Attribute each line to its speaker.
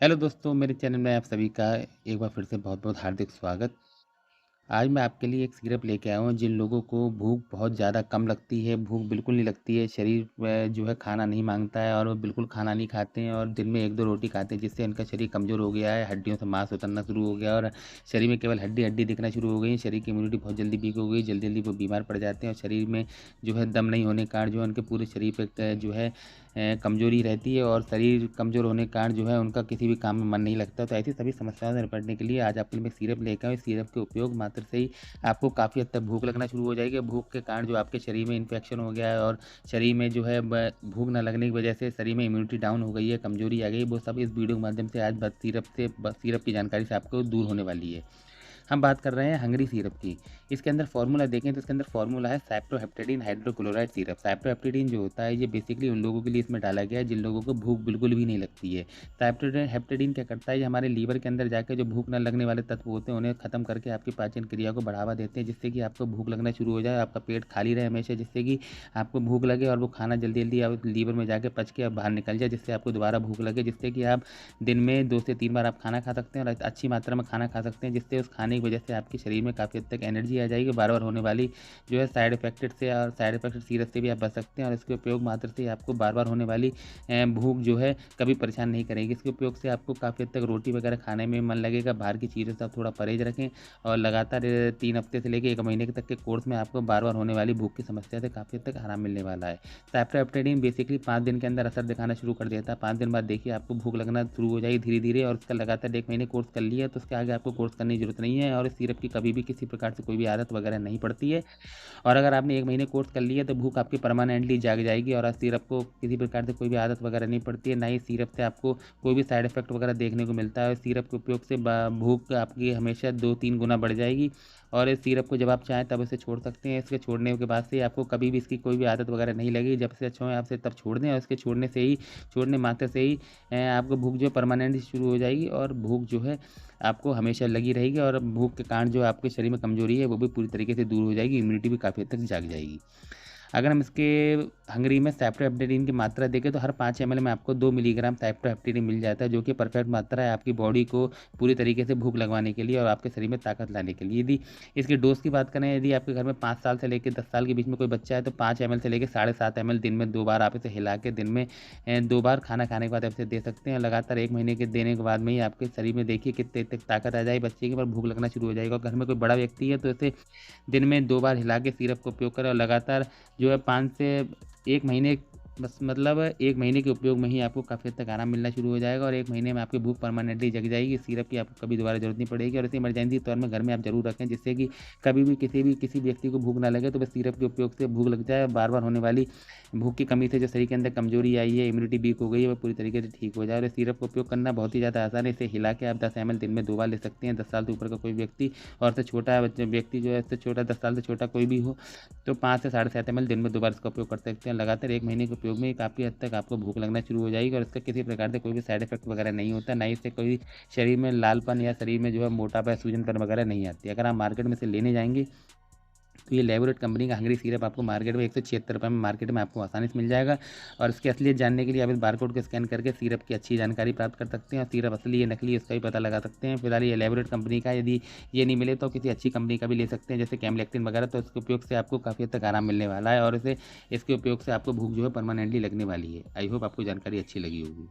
Speaker 1: Hello दोस्तों, मेरे channel में आप सभी का एक बार फिर से बहुत-बहुत हार्दिक स्वागत। आज मैं आपके लिए एक सिरप लेके आया हूँ, जिन लोगों को भूख बहुत ज़्यादा कम लगती है, भूख बिल्कुल नहीं लगती है, शरीर जो है खाना नहीं माँगता है और वो बिल्कुल खाना नहीं खाते हैं और दिन में 1-2 रोटी खाते हैं, जिससे उनका शरीर कमज़ोर हो गया है, हड्डियों से मांस उतरना शुरू हो गया और शरीर में केवल हड्डी-हड्डी दिखना शुरू हो गई है, शरीर की इम्यूनिटी बहुत जल्दी वीक हो गई, जल्दी-जल्दी वो बीमार पड़ जाते हैं और शरीर में जो है दम नहीं होने के कारण जो है उनके पूरे शरीर पे जो है कमज़ोरी रहती है और शरीर कमज़ोर होने के कारण जो है उनका किसी भी काम में मन नहीं लगता। तो ऐसी सभी समस्याओं से निपटने के लिए आज आपके लिए मैं सिरप लेकर आया हूँ। इस सिरप के उपयोग मात्र से ही आपको काफ़ी हद तक भूख लगना शुरू हो जाएगी। भूख के कारण जो आपके शरीर में इन्फेक्शन हो गया है और शरीर में जो है भूख ना लगने की वजह से शरीर में इम्यूनिटी डाउन हो गई है, कमज़ोरी आ गई है, वो सब इस वीडियो के माध्यम से आज सिरप की जानकारी से आपको दूर होने वाली है। हम बात कर रहे हैं हंगरी सिरप की। इसके अंदर फ़ॉर्मूला देखें तो इसके अंदर फ़ॉर्मूला है साइप्रोहेप्टेडीन हाइड्रोक्लोराइड सिरप। साइप्रोहेप्टेडीन जो होता है ये बेसिकली उन लोगों के लिए इसमें डाला गया है जिन लोगों को भूख बिल्कुल भी नहीं लगती है। साइप्रोहेप्टेडीन क्या करता है, ये हमारे लीवर के अंदर जाके जो भूख न लगने वाले तत्व होते हैं उन्हें ख़त्म करके आपकी पाचन क्रिया को बढ़ावा देते हैं, जिससे कि आपको भूख लगना शुरू हो जाए, आपका पेट खाली रहे हमेशा, जिससे कि आपको भूख लगे और वो खाना जल्दी-जल्दी आप लीवर में जाके पच के बाहर निकल जाए, जिससे आपको दोबारा भूख लगे, जिससे कि आप दिन में 2 से 3 बार आप खाना खा सकते हैं और अच्छी मात्रा में खाना खा सकते हैं, जिससे उस खाने की वजह से आपके शरीर में काफ़ी हद तक एनर्जी आ जाएगी। बार-बार होने वाली जो है साइड इफ़ेक्टेड सिरप से भी आप बच सकते हैं और इसके उपयोग मात्र से आपको बार-बार होने वाली भूख जो है कभी परेशान नहीं करेगी। इसके उपयोग से आपको काफ़ी हद तक रोटी वगैरह खाने में मन लगेगा। बाहर की चीज़ों से आप थोड़ा परहेज़ रखें और लगातार 3 हफ्ते से लेके 1 महीने तक के कोर्स में आपको बार-बार होने वाली भूख की समस्या से काफ़ी हद तक आराम मिलने वाला है। साइप्रोहेप्टेडिन बेसिकली 5 दिन के अंदर असर दिखाना शुरू कर देता है। 5 दिन बाद देखिए आपको भूख लगना शुरू हो जाएगी धीरे-धीरे और उसका लगातार 1 महीने कोर्स कर लिया तो उसके आगे आपको कोर्स करने की ज़रूरत नहीं है और इस सिरप की कभी भी किसी प्रकार से कोई भी आदत वगैरह नहीं पड़ती है। और अगर आपने 1 महीने कोर्स कर लिया तो भूख आपकी परमानेंटली जाग जाएगी और सिरप को किसी प्रकार से कोई भी आदत वगैरह नहीं पड़ती है, ना ही सिरप से आपको कोई भी साइड इफ़ेक्ट वगैरह देखने को मिलता है। सिरप के उपयोग से ब भूख आपकी हमेशा 2-3 गुना बढ़ जाएगी और इस सिरप को जब आप चाहें तब इसे छोड़ सकते हैं। इसके छोड़ने के बाद से आपको कभी भी इसकी कोई भी आदत वगैरह नहीं लगेगी। जब से अच्छा हो आप इसे तब छोड़ दें और इसके छोड़ने मात्र से ही आपको भूख जो है परमानेंटली शुरू हो जाएगी और भूख जो है आपको हमेशा लगी रहेगी और भूख के कारण जो आपके शरीर में कमज़ोरी है वो भी पूरी तरीके से दूर हो जाएगी, इम्यूनिटी भी काफ़ी हद तक जाग जाएगी। अगर हम इसके हंगरी में साइप्रोहेप्टेडिन की मात्रा देखें तो हर 5 एमएल में आपको 2 मिलीग्राम साइप्रोहेप्टेडिन मिल जाता है, जो कि परफेक्ट मात्रा है आपकी बॉडी को पूरी तरीके से भूख लगवाने के लिए और आपके शरीर में ताकत लाने के लिए। यदि इसकी डोज़ की बात करें, यदि आपके घर में 5 साल से लेके 10 साल के बीच में कोई बच्चा है तो 5 एमएल से लेके 7.5 एमएल दिन में 2 बार आप इसे हिला के दिन में 2 बार खाना खाने के बाद आप इसे दे सकते हैं। लगातार 1 महीने के देने के बाद में ही आपके शरीर में देखिए कितने तक ताकत आ जाएगी बच्चे की, पर भूख लगना शुरू हो जाएगा। और घर में कोई बड़ा व्यक्ति है तो इसे दिन में 2 बार हिला के सिरप का उपयोग करें और लगातार जो है 5 से 1 महीने बस मतलब 1 महीने के उपयोग में ही आपको काफ़ी हद तक आराम मिलना शुरू हो जाएगा और 1 महीने में आपकी भूख परमानेंटली जग जाएगी। सिरप की आपको कभी दोबारा ज़रूरत नहीं पड़ेगी और इसे इमरजेंसी तौर में घर में आप ज़रूर रखें, जिससे कि कभी भी किसी व्यक्ति को भूख ना लगे तो बस सिरप के उपयोग से भूख लग जाए। बार-बार होने वाली भूख की कमी से जो शरीर के अंदर कमज़ोरी आई है, इम्यूनिटी वीक हो गई है, वो पूरी तरीके से ठीक हो जाए। और इस सिरप का उपयोग करना बहुत ही ज़्यादा आसान है। इसे हिला के आप 10 एमएल दिन में 2 बार ले सकते हैं। 10 साल से ऊपर का कोई व्यक्ति और इससे छोटा व्यक्ति जो है, इससे छोटा 10 साल से छोटा कोई भी हो तो 5 से 7.5 एमएल दिन में 2 बार इसका उपयोग कर सकते हैं। लगातार 1 महीने के उपयोग में काफ़ी हद तक आपको भूख लगना शुरू हो जाएगी और इसका किसी प्रकार से कोई भी साइड इफ़ेक्ट वगैरह नहीं होता, ना ही इससे कोई शरीर में लालपन या शरीर में जो है मोटापा या सूजन-पन वगैरह नहीं आती है। अगर आप मार्केट में से लेने जाएँगे तो ये लेबोरेट कंपनी का हंगरी सिरप आपको मार्केट में ₹176 में मार्केट में आपको आसानी से मिल जाएगा और इसकी असलियत जानने के लिए आप इस बारकोड को स्कैन करके सिरप की अच्छी जानकारी प्राप्त कर सकते हैं और सिरप असली या नकली उसका भी पता लगा सकते हैं। फिलहाल ये लेबोरेट कंपनी का, यदि ये नहीं मिले तो किसी अच्छी कंपनी का भी ले सकते हैं जैसे कैमलेक्टिन वगैरह, तो इसके उपयोग से आपको काफ़ी हद तक आराम मिलने वाला है और इसके उपयोग से आपको भूख जो है परमानेंटली लगने वाली है। आई होप आपको जानकारी अच्छी लगी होगी।